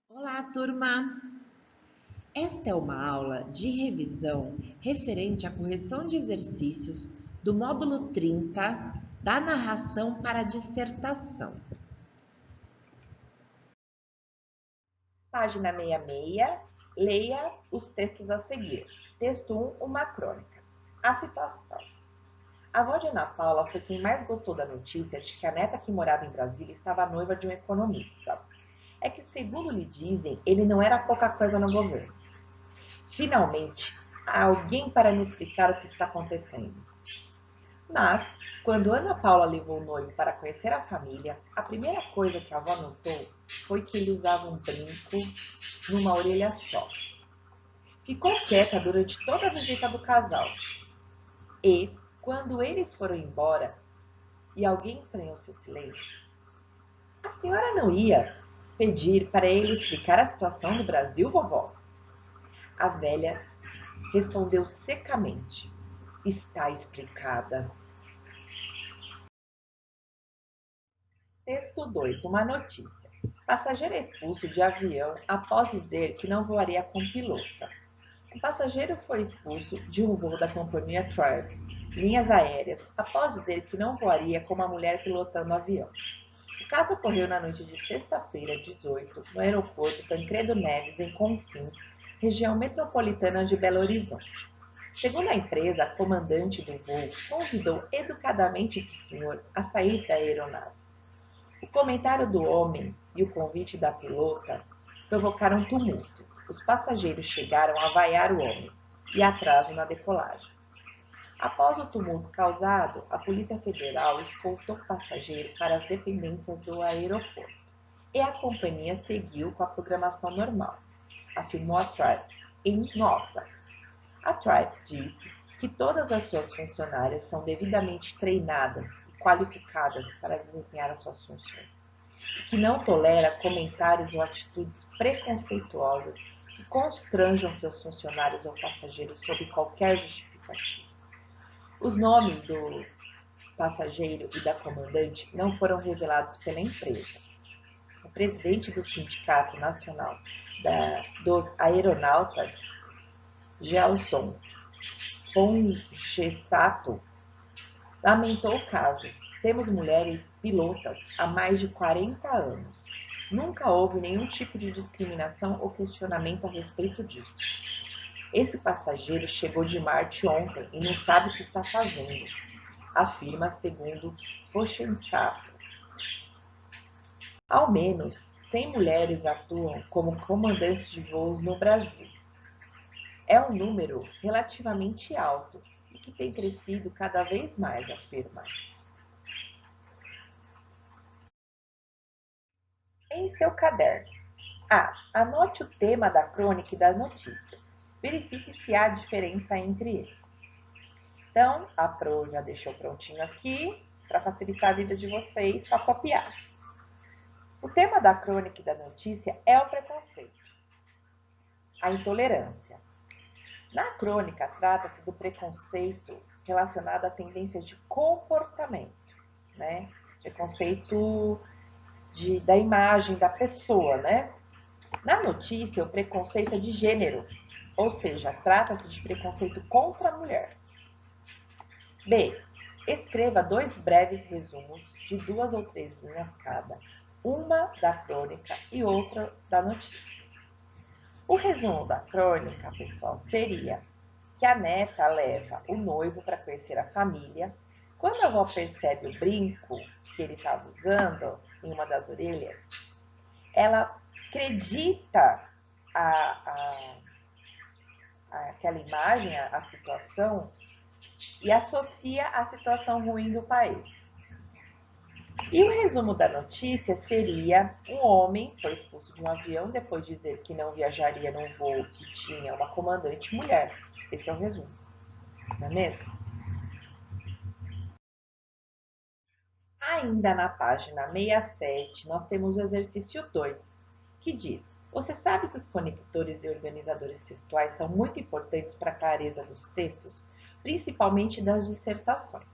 Olá, turma! Esta é uma aula de revisão referente à correção de exercícios do módulo 30 da narração para dissertação. Página 66, leia os textos a seguir. Texto 1, uma crônica. A situação. A avó de Ana Paula foi quem mais gostou da notícia de que a neta que morava em Brasília estava noiva de um economista. É que, segundo lhe dizem, ele não era pouca coisa no governo. Finalmente, há alguém para me explicar o que está acontecendo. Mas, quando Ana Paula levou o noivo para conhecer a família, a primeira coisa que a avó notou foi que ele usava um brinco numa orelha só. Ficou quieta durante toda a visita do casal. E, quando eles foram embora e alguém estranhou seu silêncio, a senhora não ia pedir para ele explicar a situação do Brasil, vovó? A velha respondeu secamente: Está explicada. Texto 2. Uma notícia. Passageiro é expulso de avião após dizer que não voaria com pilota. O passageiro foi expulso de um voo da companhia Tribe, linhas aéreas, após dizer que não voaria com uma mulher pilotando o avião. O caso ocorreu na noite de sexta-feira, 18, no aeroporto Tancredo Neves, em Confins, região metropolitana de Belo Horizonte. Segundo a empresa, a comandante do voo convidou educadamente esse senhor a sair da aeronave. O comentário do homem e o convite da pilota provocaram tumulto. Os passageiros chegaram a vaiar o homem e atraso na decolagem. Após o tumulto causado, a Polícia Federal escoltou o passageiro para as dependências do aeroporto e a companhia seguiu com a programação normal, afirmou a Tribe em nota. A Tribe disse que todas as suas funcionárias são devidamente treinadas e qualificadas para desempenhar as suas funções, que não tolera comentários ou atitudes preconceituosas que constranjam seus funcionários ou passageiros sob qualquer justificativa. Os nomes do passageiro e da comandante não foram revelados pela empresa. O presidente do Sindicato Nacional dos Aeronautas, Gelson Ponchesato, lamentou o caso. Temos mulheres pilotas há mais de 40 anos. Nunca houve nenhum tipo de discriminação ou questionamento a respeito disso. Esse passageiro chegou de Marte ontem e não sabe o que está fazendo, afirma segundo Pochensato. Ao menos 100 mulheres atuam como comandantes de voos no Brasil. É um número relativamente alto e que tem crescido cada vez mais, afirma. Em seu caderno. A. Anote o tema da crônica e da notícia. Verifique se há diferença entre eles. Então, a Pro já deixou prontinho aqui, para facilitar a vida de vocês, só copiar. O tema da crônica e da notícia é o preconceito, a intolerância. Na crônica, trata-se do preconceito relacionado a tendências de comportamento, né? Preconceito da imagem da pessoa, né? Na notícia, o preconceito é de gênero, ou seja, trata-se de preconceito contra a mulher. B. Escreva 2 breves resumos de 2 ou 3 linhas cada, uma da crônica e outra da notícia. O resumo da crônica, pessoal, seria que a neta leva o noivo para conhecer a família. Quando a avó percebe o brinco que ele estava usando em uma das orelhas, ela acredita aquela imagem, a situação, e associa a situação ruim do país. E o resumo da notícia seria: um homem foi expulso de um avião depois de dizer que não viajaria num voo que tinha uma comandante mulher. Esse é o resumo, não é mesmo? Ainda na página 67, nós temos o exercício 2, que diz: Você sabe que os conectores e organizadores textuais são muito importantes para a clareza dos textos, principalmente das dissertações.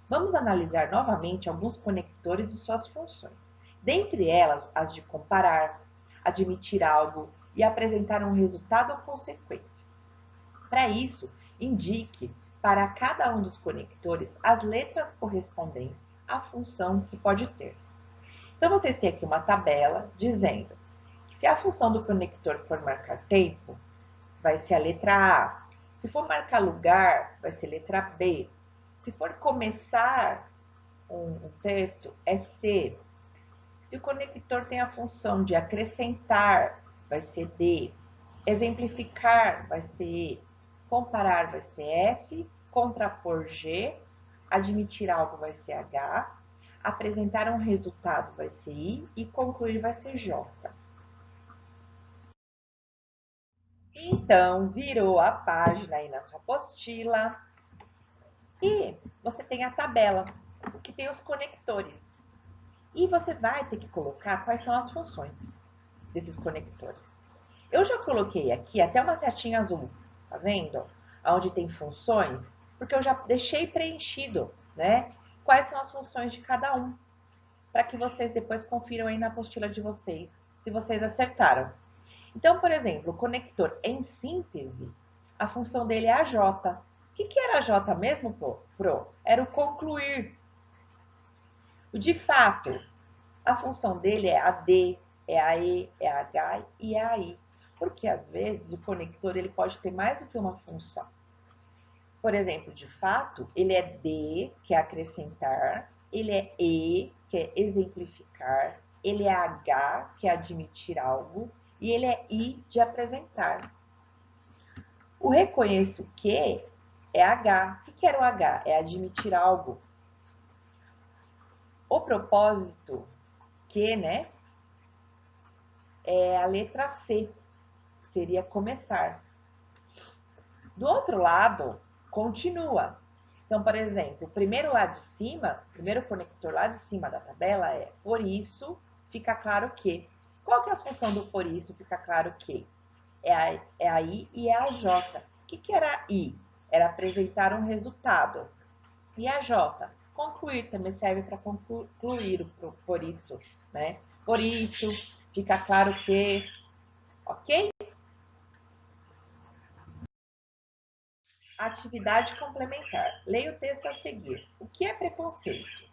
Vamos analisar novamente alguns conectores e suas funções. Dentre elas, as de comparar, admitir algo e apresentar um resultado ou consequência. Para isso, indique para cada um dos conectores as letras correspondentes à função que pode ter. Então, vocês têm aqui uma tabela dizendo que se a função do conector for marcar tempo, vai ser a letra A. Se for marcar lugar, vai ser letra B. Se for começar um texto, é C. Se o conector tem a função de acrescentar, vai ser D. Exemplificar, vai ser E. Comparar, vai ser F. Contrapor, G. Admitir algo, vai ser H. Apresentar um resultado, vai ser I. E concluir, vai ser J. Então, virou a página aí na sua apostila. E você tem a tabela, que tem os conectores. E você vai ter que colocar quais são as funções desses conectores. Eu já coloquei aqui até uma setinha azul, tá vendo? Onde tem funções, porque eu já deixei preenchido, né? Quais são as funções de cada um, para que vocês depois confiram aí na apostila de vocês, se vocês acertaram. Então, por exemplo, o conector em síntese, a função dele é a J. O que era a J mesmo, Pro? Era o concluir. O de fato, a função dele é a D, é a E, é a H e é a I. Porque às vezes o conector ele pode ter mais do que uma função. Por exemplo, de fato, ele é D, que é acrescentar, ele é E, que é exemplificar, ele é H, que é admitir algo, e ele é I, de apresentar. O reconheço que é H. O que era o H? É admitir algo. O propósito que, né, é a letra C, que seria começar. Do outro lado, continua. Então, por exemplo, o primeiro lá de cima, o primeiro conector lá de cima da tabela é por isso, fica claro que. Qual que é a função do por isso, fica claro que? É a I e é a J. O que era a I? Era apresentar um resultado. E a J? Concluir, também serve para concluir o por isso, né? Por isso, fica claro que, ok? Atividade complementar. Leia o texto a seguir. O que é preconceito?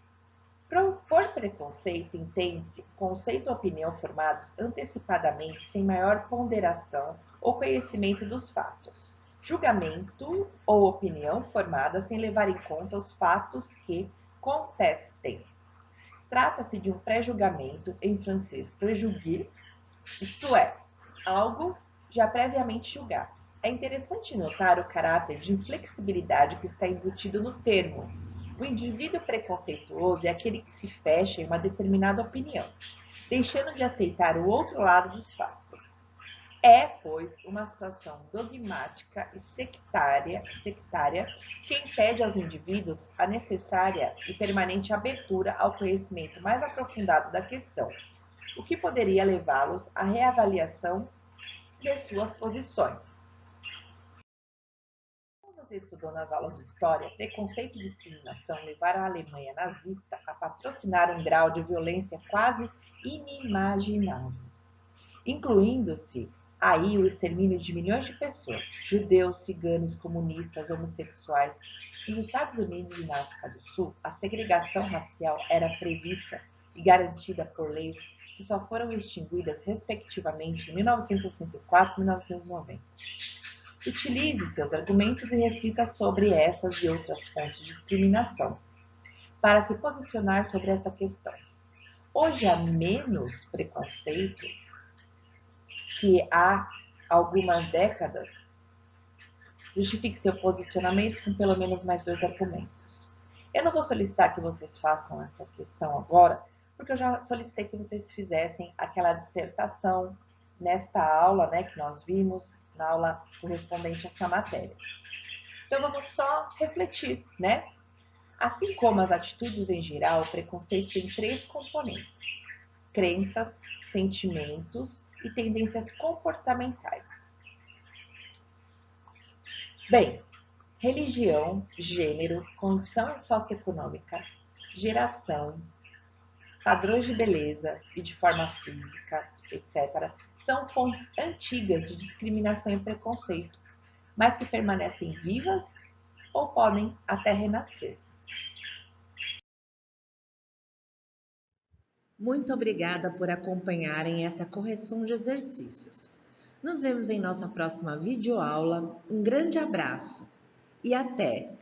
Por preconceito, entende-se conceito ou opinião formados antecipadamente sem maior ponderação ou conhecimento dos fatos. Julgamento ou opinião formada sem levar em conta os fatos que contestem. Trata-se de um pré-julgamento, em francês préjugé, isto é, algo já previamente julgado. É interessante notar o caráter de inflexibilidade que está embutido no termo. O indivíduo preconceituoso é aquele que se fecha em uma determinada opinião, deixando de aceitar o outro lado dos fatos. É, pois, uma situação dogmática e sectária que impede aos indivíduos a necessária e permanente abertura ao conhecimento mais aprofundado da questão, o que poderia levá-los à reavaliação de suas posições. Como você estudou nas aulas de história, preconceito e discriminação levaram a Alemanha nazista a patrocinar um grau de violência quase inimaginável, incluindo-se aí o extermínio de milhões de pessoas, judeus, ciganos, comunistas, homossexuais. Nos Estados Unidos e na África do Sul, a segregação racial era prevista e garantida por leis que só foram extinguidas, respectivamente, em 1964 e 1990. Utilize seus argumentos e reflita sobre essas e outras fontes de discriminação para se posicionar sobre essa questão. Hoje há menos preconceito que há algumas décadas. Justifique seu posicionamento com pelo menos mais 2 argumentos. Eu não vou solicitar que vocês façam essa questão agora, porque eu já solicitei que vocês fizessem aquela dissertação nesta aula, né, que nós vimos, na aula correspondente a essa matéria. Então, vamos só refletir, né? Assim como as atitudes em geral, o preconceito tem 3 componentes: crenças, sentimentos e tendências comportamentais. Bem, religião, gênero, condição socioeconômica, geração, Padrões de beleza e de forma física, etc., são fontes antigas de discriminação e preconceito, mas que permanecem vivas ou podem até renascer. Muito obrigada por acompanharem essa correção de exercícios. Nos vemos em nossa próxima videoaula. Um grande abraço e até!